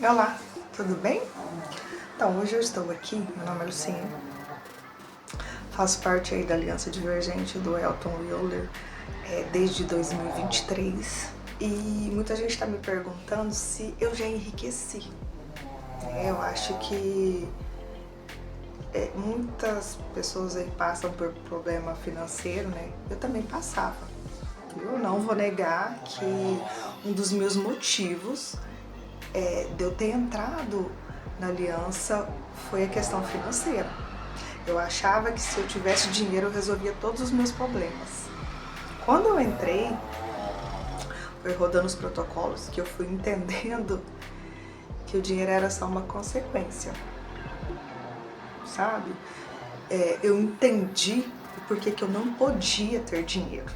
Olá, tudo bem? Então, hoje eu estou aqui, meu nome é Lucinha, faço parte aí da Aliança Divergente do Elton Wheeler desde 2023 e muita gente está me perguntando se eu já enriqueci. Eu acho que muitas pessoas aí passam por problema financeiro, né? Eu também passava. Eu não vou negar que um dos meus motivos de eu ter entrado na aliança foi a questão financeira. Eu achava que se eu tivesse dinheiro eu resolvia todos os meus problemas. Quando eu entrei, foi rodando os protocolos que eu fui entendendo que o dinheiro era só uma consequência, sabe? Eu entendi o porquê que eu não podia ter dinheiro.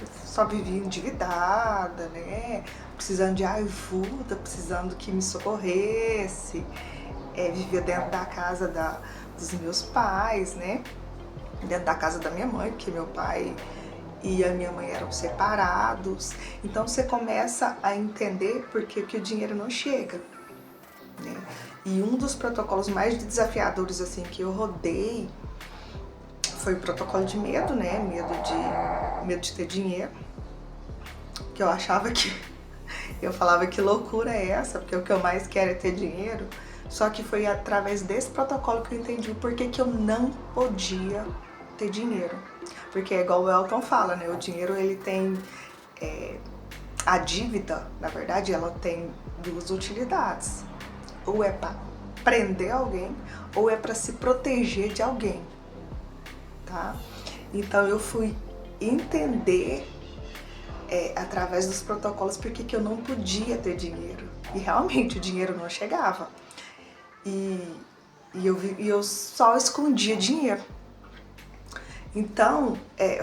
Eu só vivia endividada, né? Precisando de ajuda, precisando que me socorresse. Vivia dentro da casa dos meus pais, né? Dentro da casa da minha mãe, porque meu pai e a minha mãe eram separados. Então você começa a entender por que o dinheiro não chega, né? E um dos protocolos mais desafiadores assim que eu rodei foi o protocolo de medo, né? Medo de ter dinheiro. Que eu achava que eu falava que loucura é essa, porque o que eu mais quero é ter dinheiro. Só que foi através desse protocolo que eu entendi o porquê que eu não podia ter dinheiro. Porque é igual o Elton fala, né? O dinheiro, ele tem... a dívida, na verdade, ela tem duas utilidades. Ou é para prender alguém, ou é para se proteger de alguém, tá? Então eu fui entender através dos protocolos porque que eu não podia ter dinheiro. E realmente o dinheiro não chegava. E eu só escondia dinheiro. Então,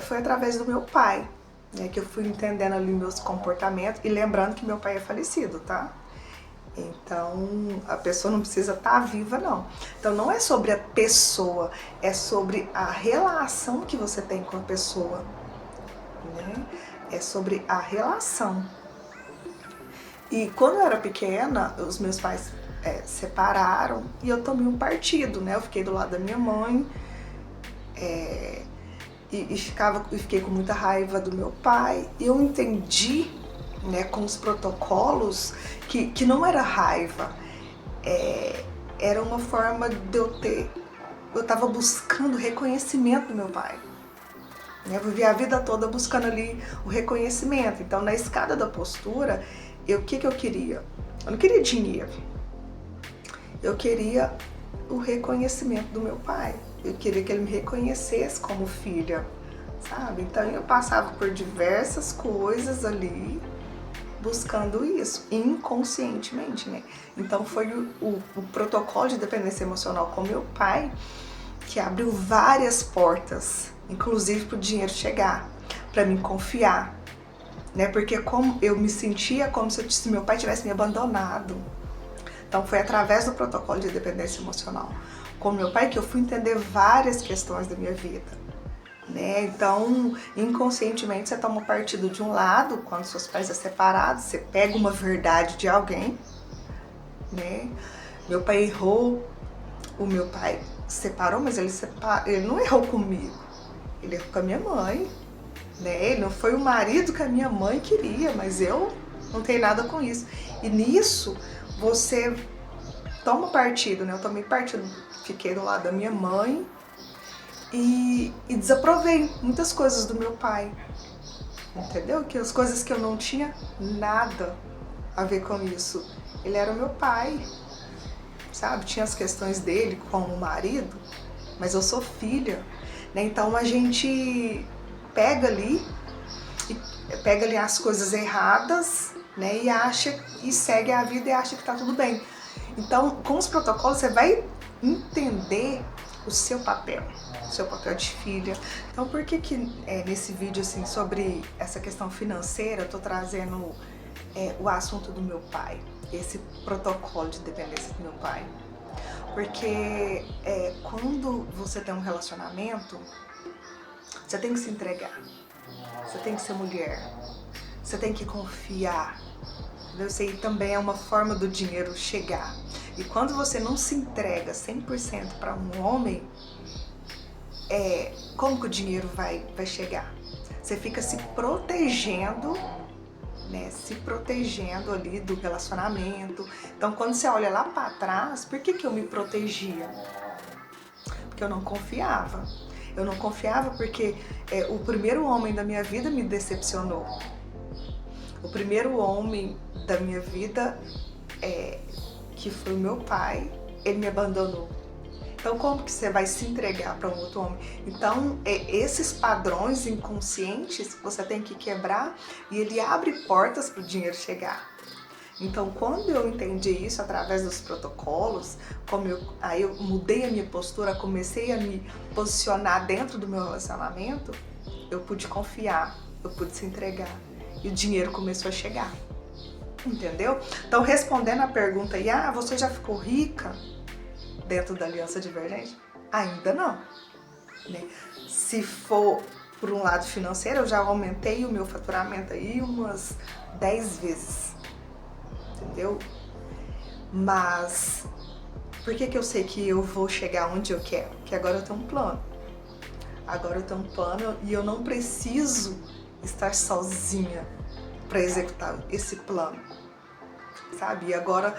foi através do meu pai, né, que eu fui entendendo ali meus comportamentos e lembrando que meu pai é falecido, tá? Então, a pessoa não precisa estar viva, não. Então, não é sobre a pessoa, é sobre a relação que você tem com a pessoa, né? É sobre a relação. E quando eu era pequena, os meus pais separaram e eu tomei um partido, né? Eu fiquei do lado da minha mãe e fiquei com muita raiva do meu pai. E eu entendi, né, com os protocolos que não era raiva, era uma forma de eu estava buscando reconhecimento do meu pai. Eu vivi a vida toda buscando ali o reconhecimento. Então, na escada da postura, o que eu queria? Eu não queria dinheiro. Eu queria o reconhecimento do meu pai. Eu queria que ele me reconhecesse como filha, sabe? Então, eu passava por diversas coisas ali, buscando isso, inconscientemente, né? Então, foi o protocolo de dependência emocional com meu pai que abriu várias portas, inclusive para o dinheiro chegar, para mim confiar, né? Porque como eu me sentia como se meu pai tivesse me abandonado. Então foi através do protocolo de dependência emocional com meu pai que eu fui entender várias questões da minha vida, né? Então, inconscientemente você toma partido de um lado, quando seus pais são separados, você pega uma verdade de alguém, né? Meu pai errou, o meu pai separou, mas ele não errou comigo, ele errou com a minha mãe, né? Ele não foi o marido que a minha mãe queria, mas eu não tenho nada com isso. E nisso você toma partido, né? Eu tomei partido, fiquei do lado da minha mãe e desaprovei muitas coisas do meu pai, entendeu? Que as coisas que eu não tinha nada a ver com isso. Ele era o meu pai, sabe? Tinha as questões dele como marido, mas eu sou filha, né? Então a gente pega ali as coisas erradas, né? E segue a vida e acha que tá tudo bem. Então, com os protocolos você vai entender o seu papel de filha. Então, por que nesse vídeo assim sobre essa questão financeira eu tô trazendo o assunto do meu pai, esse protocolo de dependência do meu pai? Porque quando você tem um relacionamento, você tem que se entregar, você tem que ser mulher, você tem que confiar, Isso aí também é uma forma do dinheiro chegar. E quando você não se entrega 100% para um homem, como que o dinheiro vai chegar? Você fica se protegendo, né? Se protegendo ali do relacionamento. Então, quando você olha lá para trás, por que eu me protegia? Porque eu não confiava. Eu não confiava porque o primeiro homem da minha vida me decepcionou. O primeiro homem da minha vida, que foi o meu pai, ele me abandonou. Então, como que você vai se entregar para um outro homem? Então, esses padrões inconscientes você tem que quebrar e ele abre portas para o dinheiro chegar. Então, quando eu entendi isso através dos protocolos, aí eu mudei a minha postura, comecei a me posicionar dentro do meu relacionamento, eu pude confiar, eu pude se entregar e o dinheiro começou a chegar. Entendeu? Então, respondendo a pergunta aí, você já ficou rica dentro da Aliança Divergente? Ainda não. Né? Se for por um lado financeiro, eu já aumentei o meu faturamento aí umas 10 vezes. Entendeu? Mas por que eu sei que eu vou chegar onde eu quero? Porque agora eu tenho um plano. Agora eu tenho um plano e eu não preciso estar sozinha para executar esse plano, sabe? E agora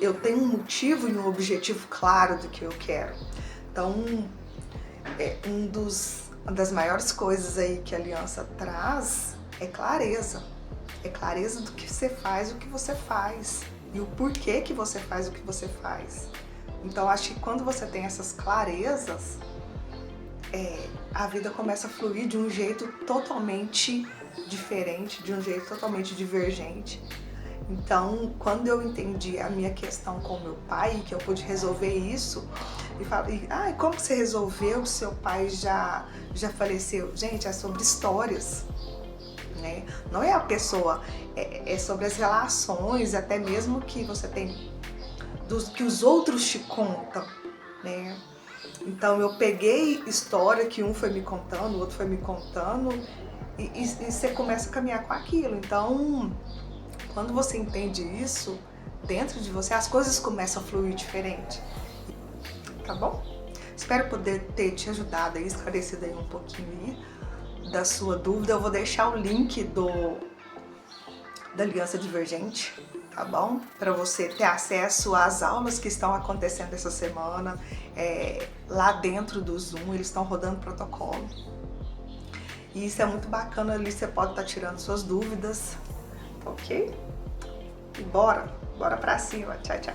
eu tenho um motivo e um objetivo claro do que eu quero. Então, uma das maiores coisas aí que a Aliança traz é clareza. É clareza do que você faz, o que você faz e o porquê que você faz o que você faz. Então, acho que quando você tem essas clarezas, a vida começa a fluir de um jeito totalmente diferente, de um jeito totalmente divergente. Então, quando eu entendi a minha questão com meu pai, que eu pude resolver isso, e falei, como você resolveu? Seu pai já faleceu? Gente, é sobre histórias, né? Não é a pessoa, é sobre as relações, até mesmo que você tem, que os outros te contam, né? Então, eu peguei história que um foi me contando, o outro foi me contando, e você começa a caminhar com aquilo. Então, quando você entende isso dentro de você, as coisas começam a fluir diferente. Tá bom? Espero poder ter te ajudado aí, esclarecido aí um pouquinho aí da sua dúvida. Eu vou deixar o link da Aliança Divergente, tá bom? Para você ter acesso às aulas que estão acontecendo essa semana. Lá dentro do Zoom, eles estão rodando protocolo. E isso é muito bacana ali, você pode estar tirando suas dúvidas, ok? E bora pra cima. Tchau, tchau.